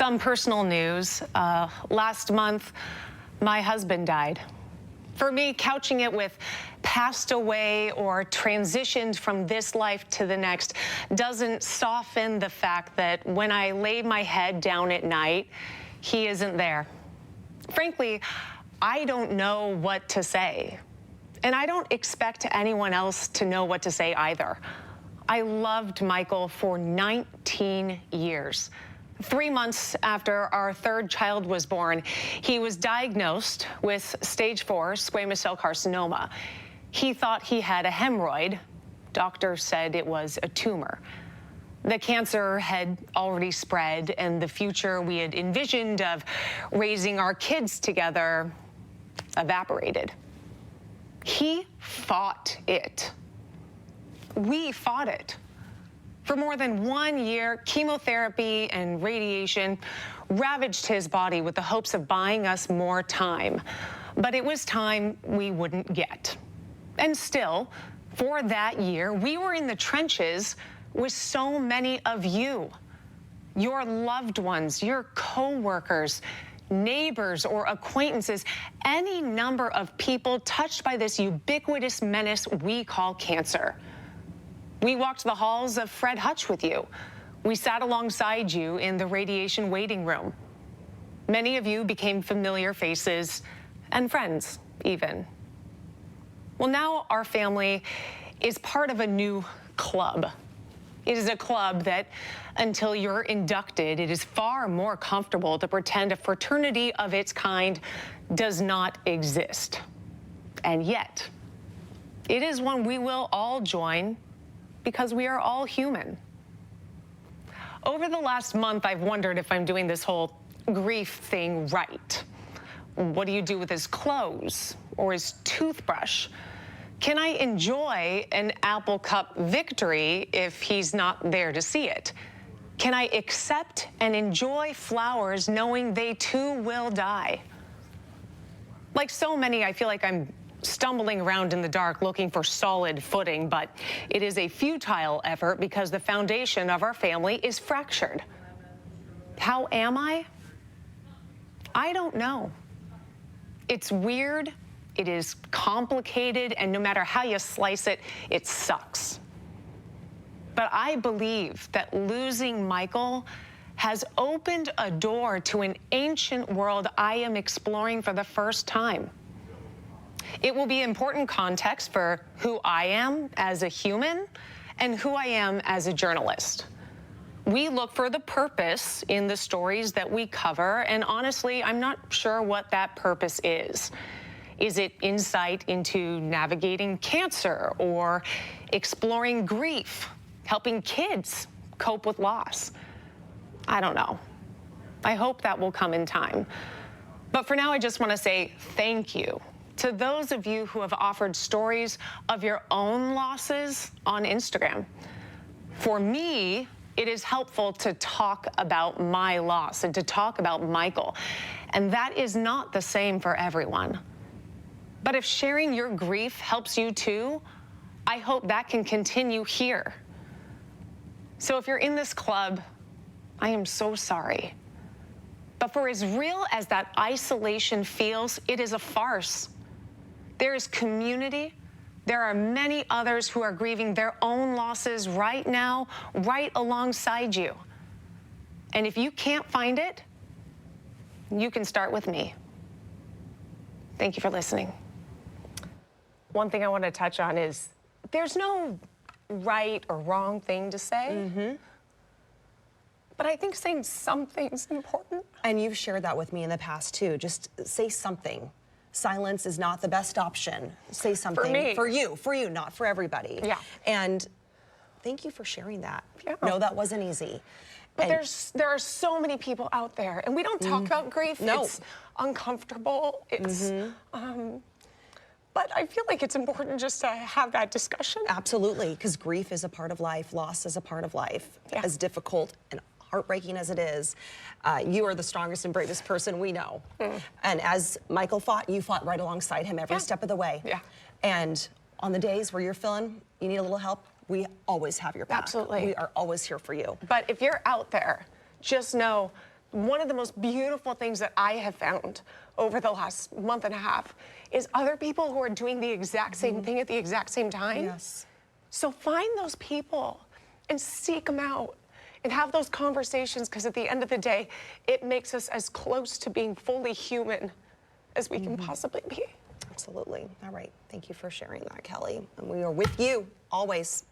Some personal news. Last month, my husband died. For me, couching it with passed away or transitioned from this life to the next doesn't soften the fact that when I lay my head down at night, he isn't there. Frankly, I don't know what to say. And I don't expect anyone else to know what to say either. I loved Michael for 19 years. 3 months after our third child was born, he was diagnosed with stage 4 squamous cell carcinoma. He thought he had a hemorrhoid. Doctors said it was a tumor. The cancer had already spread, and the future we had envisioned of raising our kids together evaporated. He fought it. We fought it. For more than 1 year, chemotherapy and radiation ravaged his body with the hopes of buying us more time. But it was time we wouldn't get. And still, for that year, we were in the trenches with so many of you, your loved ones, your co-workers, neighbors or acquaintances, any number of people touched by this ubiquitous menace we call cancer. We walked the halls of Fred Hutch with you. We sat alongside you in the radiation waiting room. Many of you became familiar faces and friends, even. Well, now our family is part of a new club. It is a club that, until you're inducted, it is far more comfortable to pretend a fraternity of its kind does not exist. And yet, it is one we will all join because we are all human. Over the last month, I've wondered if I'm doing this whole grief thing right. What do you do with his clothes or his toothbrush? Can I enjoy an apple cup victory if he's not there to see it? Can I accept and enjoy flowers knowing they too will die? Like so many, I feel like I'm stumbling around in the dark looking for solid footing, but it is a futile effort because the foundation of our family is fractured. How am I? I don't know. It's weird. It is complicated, and no matter how you slice it, it sucks. But I believe that losing Michael has opened a door to an ancient world I am exploring for the first time. It will be important context for who I am as a human and who I am as a journalist. We look for the purpose in the stories that we cover, and honestly, I'm not sure what that purpose is. Is it insight into navigating cancer or exploring grief, helping kids cope with loss? I don't know. I hope that will come in time. But for now, I just want to say thank you to those of you who have offered stories of your own losses on Instagram. For me, it is helpful to talk about my loss and to talk about Michael. And that is not the same for everyone. But if sharing your grief helps you too, I hope that can continue here. So if you're in this club, I am so sorry. But for as real as that isolation feels, it is a farce. There is community. There are many others who are grieving their own losses right now, right alongside you. And if you can't find it, you can start with me. Thank you for listening. One thing I want to touch on is there's no right or wrong thing to say. But I think saying something's important. And you've shared that with me in the past too. Just say something. Silence is not the best option. Say something. For me. For you, not for everybody. Yeah. And thank you for sharing that. Yeah. No, that wasn't easy. But there are so many people out there, and we don't talk about grief. No. It's uncomfortable. It's, but I feel like it's important just to have that discussion. Absolutely, because grief is a part of life. Loss is a part of life. Yeah. As difficult and heartbreaking as it is, you are the strongest and bravest person we know. And as Michael fought, you fought right alongside him every step of the way. Yeah. And on the days where you're feeling you need a little help, we always have your back. Absolutely. We are always here for you. But if you're out there, just know one of the most beautiful things that I have found over the last month and a half is other people who are doing the exact same thing at the exact same time. Yes. So find those people and seek them out and have those conversations, because at the end of the day, it makes us as close to being fully human as we can possibly be. Absolutely. All right. Thank you for sharing that, Kelly. And we are with you always.